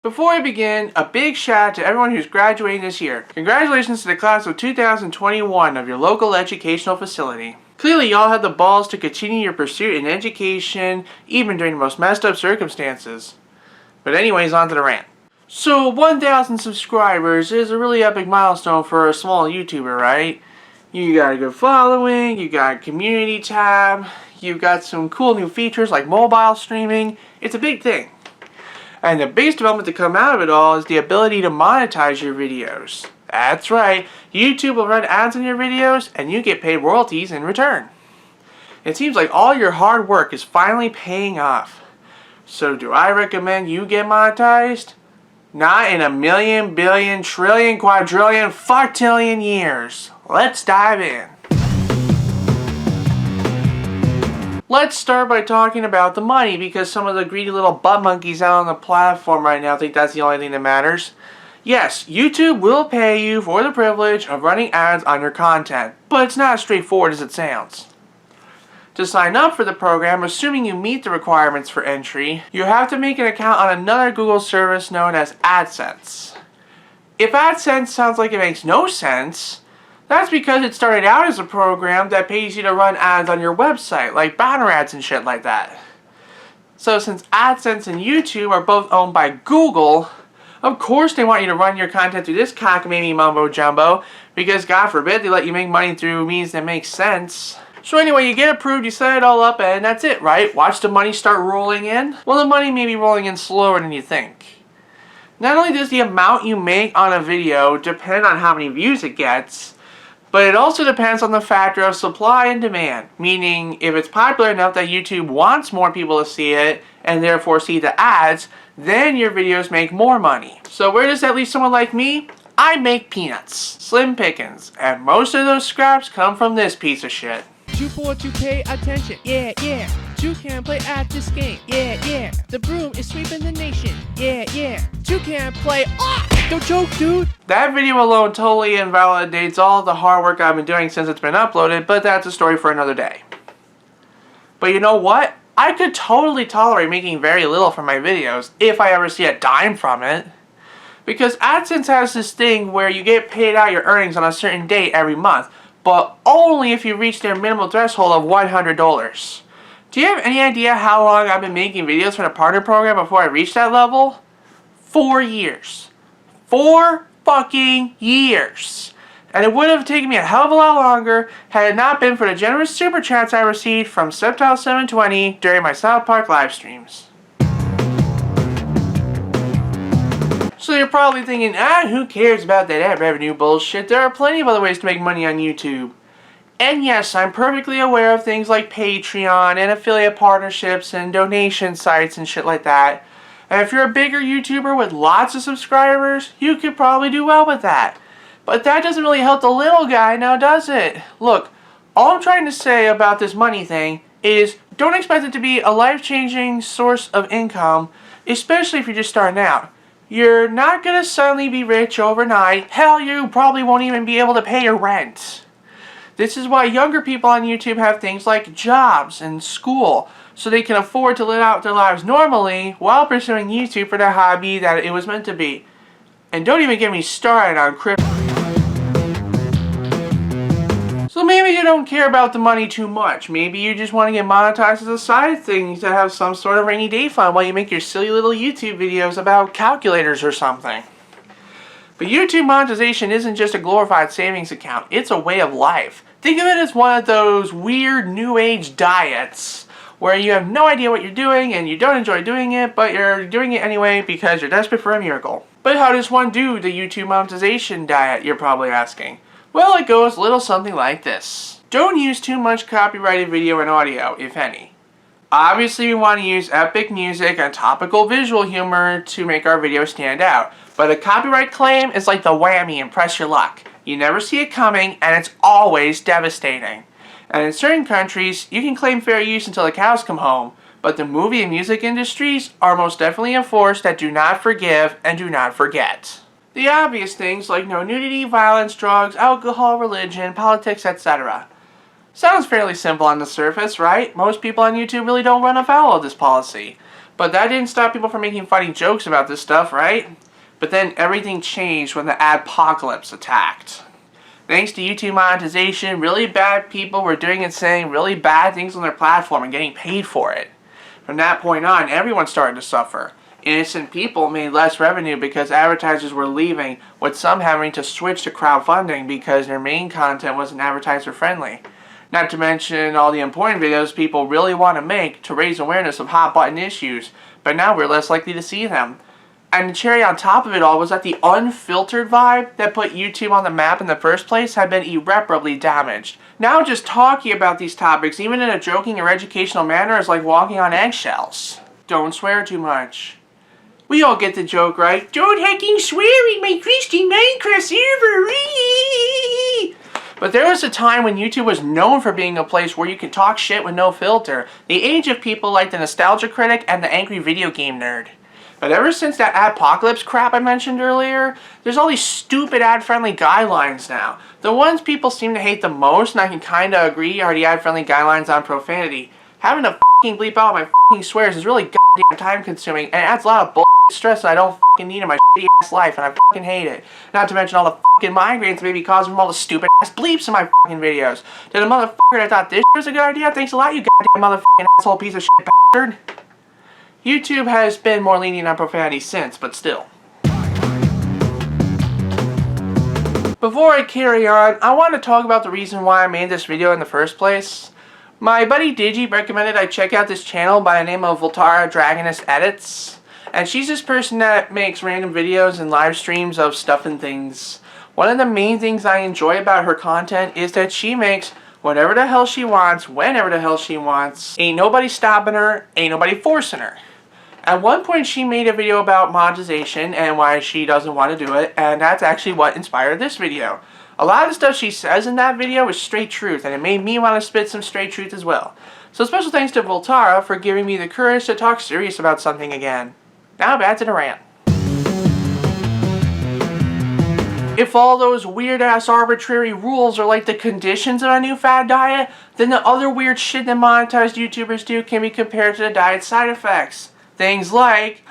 Before we begin, a big shout out to everyone who's graduating this year. Congratulations to the class of 2021 of your local educational facility. Clearly y'all had the balls to continue your pursuit in education, even during the most messed up circumstances. But anyways, on to the rant. So 1,000 subscribers is a really epic milestone for a small YouTuber, right? You got a good following, you got a community tab, you've got some cool new features like mobile streaming. It's a big thing. And the biggest development to come out of it all is the ability to monetize your videos. That's right, YouTube will run ads on your videos and you get paid royalties in return. It seems like all your hard work is finally paying off. So do I recommend you get monetized? Not in a million, billion, trillion, quadrillion, fartillion years. Let's dive in. Let's start by talking about the money, because some of the greedy little butt monkeys out on the platform right now think that's the only thing that matters. Yes, YouTube will pay you for the privilege of running ads on your content, but it's not as straightforward as it sounds. To sign up for the program, assuming you meet the requirements for entry, you have to make an account on another Google service known as AdSense. If AdSense sounds like it makes no sense, that's because it started out as a program that pays you to run ads on your website, like banner ads and shit like that. So since AdSense and YouTube are both owned by Google, of course they want you to run your content through this cockamamie mumbo jumbo, because God forbid they let you make money through means that makes sense. So anyway, you get approved, you set it all up, and that's it, right? Watch the money start rolling in. Well, the money may be rolling in slower than you think. Not only does the amount you make on a video depend on how many views it gets, but it also depends on the factor of supply and demand, meaning if it's popular enough that YouTube wants more people to see it, and therefore see the ads, then your videos make more money. So where does that leave someone like me? I make peanuts, slim pickings, and most of those scraps come from this piece of shit. Too poor to pay attention, yeah, yeah. Two can't play at this game, yeah, yeah. The broom is sweeping the nation, yeah, yeah. Two can't play, don't joke, dude. That video alone totally invalidates all the hard work I've been doing since it's been uploaded, but that's a story for another day. But you know what? I could totally tolerate making very little from my videos if I ever see a dime from it. Because AdSense has this thing where you get paid out your earnings on a certain date every month, but only if you reach their minimum threshold of $100. Do you have any idea how long I've been making videos for the partner program before I reached that level? 4 years. 4 fucking years. And it would have taken me a hell of a lot longer had it not been for the generous super chats I received from Septile720 during my South Park live streams. So you're probably thinking, who cares about that ad revenue bullshit? There are plenty of other ways to make money on YouTube. And yes, I'm perfectly aware of things like Patreon and affiliate partnerships and donation sites and shit like that. And if you're a bigger YouTuber with lots of subscribers, you could probably do well with that. But that doesn't really help the little guy now, does it? Look, all I'm trying to say about this money thing is don't expect it to be a life-changing source of income, especially if you're just starting out. You're not gonna suddenly be rich overnight. Hell, you probably won't even be able to pay your rent. This is why younger people on YouTube have things like jobs and school, so they can afford to live out their lives normally while pursuing YouTube for the hobby that it was meant to be. And don't even get me started on crypto. So maybe you don't care about the money too much. Maybe you just want to get monetized as a side thing to have some sort of rainy day fun while you make your silly little YouTube videos about calculators or something. But YouTube monetization isn't just a glorified savings account, it's a way of life. Think of it as one of those weird new age diets where you have no idea what you're doing and you don't enjoy doing it, but you're doing it anyway because you're desperate for a miracle. But how does one do the YouTube monetization diet, you're probably asking? Well, it goes a little something like this. Don't use too much copyrighted video and audio, if any. Obviously, we want to use epic music and topical visual humor to make our video stand out. But a copyright claim is like the whammy and press your luck. You never see it coming, and it's always devastating. And in certain countries, you can claim fair use until the cows come home, but the movie and music industries are most definitely a force that do not forgive and do not forget. The obvious things like no nudity, violence, drugs, alcohol, religion, politics, etc. Sounds fairly simple on the surface, right? Most people on YouTube really don't run afoul of this policy. But that didn't stop people from making funny jokes about this stuff, right? But then everything changed when the adpocalypse attacked. Thanks to YouTube monetization, really bad people were doing and saying really bad things on their platform and getting paid for it. From that point on, everyone started to suffer. Innocent people made less revenue because advertisers were leaving, with some having to switch to crowdfunding because their main content wasn't advertiser-friendly. Not to mention all the important videos people really want to make to raise awareness of hot-button issues, but now we're less likely to see them. And the cherry on top of it all was that the unfiltered vibe that put YouTube on the map in the first place had been irreparably damaged. Now just talking about these topics, even in a joking or educational manner, is like walking on eggshells. Don't swear too much. We all get the joke, right? Don't hecking swear in my Christian Minecraft server! But there was a time when YouTube was known for being a place where you could talk shit with no filter. The age of people like the nostalgia critic and the angry video game nerd. But ever since that adpocalypse crap I mentioned earlier, there's all these stupid ad-friendly guidelines now. The ones people seem to hate the most, and I can kinda agree, are the ad-friendly guidelines on profanity. Having to fucking bleep out my fucking swears is really goddamn time-consuming, and it adds a lot of bullshit stress that I don't fucking need in my shitty-ass life, and I fucking hate it. Not to mention all the fucking migraines that may be caused from all the stupid-ass bleeps in my fucking videos. To the motherfucker that thought this was a good idea, thanks a lot, you goddamn motherfucking asshole piece of shit bastard. YouTube has been more lenient on profanity since, but still. Before I carry on, I want to talk about the reason why I made this video in the first place. My buddy Digi recommended I check out this channel by the name of Voltaradragoness Edits. And she's this person that makes random videos and live streams of stuff and things. One of the main things I enjoy about her content is that she makes whatever the hell she wants, whenever the hell she wants. Ain't nobody stopping her, ain't nobody forcing her. At one point she made a video about monetization and why she doesn't want to do it, and that's actually what inspired this video. A lot of the stuff she says in that video is straight truth, and it made me want to spit some straight truth as well. So special thanks to Voltara for giving me the courage to talk serious about something again. Now back to the rant. If all those weird-ass arbitrary rules are like the conditions of a new fad diet, then the other weird shit that monetized YouTubers do can be compared to the diet's side effects. Things like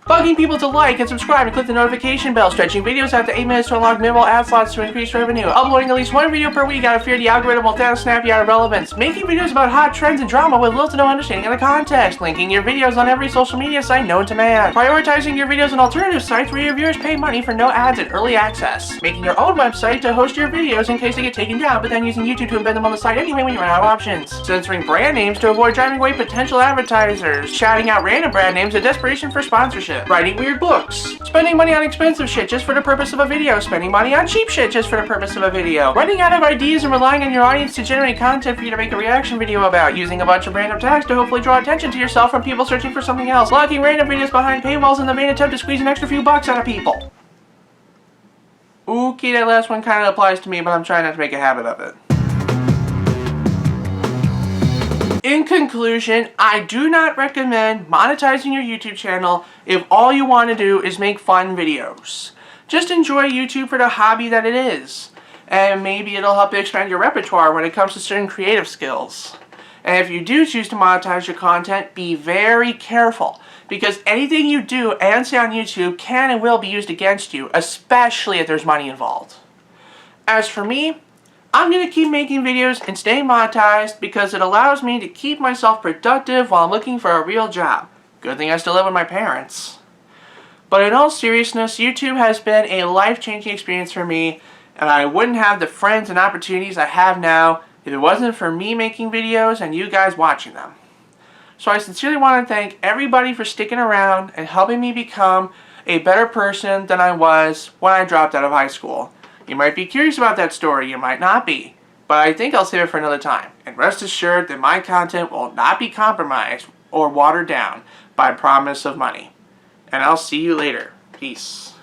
bugging people to like and subscribe and click the notification bell, stretching videos out to 8 minutes to unlock minimal ad slots to increase revenue, uploading at least one video per week out of fear the algorithm will snap you out of relevance, making videos about hot trends and drama with little to no understanding of the context, linking your videos on every social media site known to man, prioritizing your videos on alternative sites where your viewers pay money for no ads and early access, making your own website to host your videos in case they get taken down, but then using YouTube to embed them on the site anyway when you run out of options, censoring brand names to avoid driving away potential advertisers, shouting out random brand names in desperation for sponsorship, writing weird books, spending money on expensive shit just for the purpose of a video, spending money on cheap shit just for the purpose of a video, running out of ideas and relying on your audience to generate content for you to make a reaction video about, using a bunch of random tags to hopefully draw attention to yourself from people searching for something else, locking random videos behind paywalls in the vain attempt to squeeze an extra few bucks out of people. Okay, that last one kind of applies to me, but I'm trying not to make a habit of it. In conclusion, I do not recommend monetizing your YouTube channel if all you want to do is make fun videos. Just enjoy YouTube for the hobby that it is, and maybe it'll help you expand your repertoire when it comes to certain creative skills. And if you do choose to monetize your content, be very careful, because anything you do and say on YouTube can and will be used against you, especially if there's money involved. As for me, I'm going to keep making videos and staying monetized because it allows me to keep myself productive while I'm looking for a real job. Good thing I still live with my parents. But in all seriousness, YouTube has been a life-changing experience for me, and I wouldn't have the friends and opportunities I have now if it wasn't for me making videos and you guys watching them. So I sincerely want to thank everybody for sticking around and helping me become a better person than I was when I dropped out of high school. You might be curious about that story, you might not be, but I think I'll save it for another time. And rest assured that my content will not be compromised or watered down by promise of money. And I'll see you later. Peace.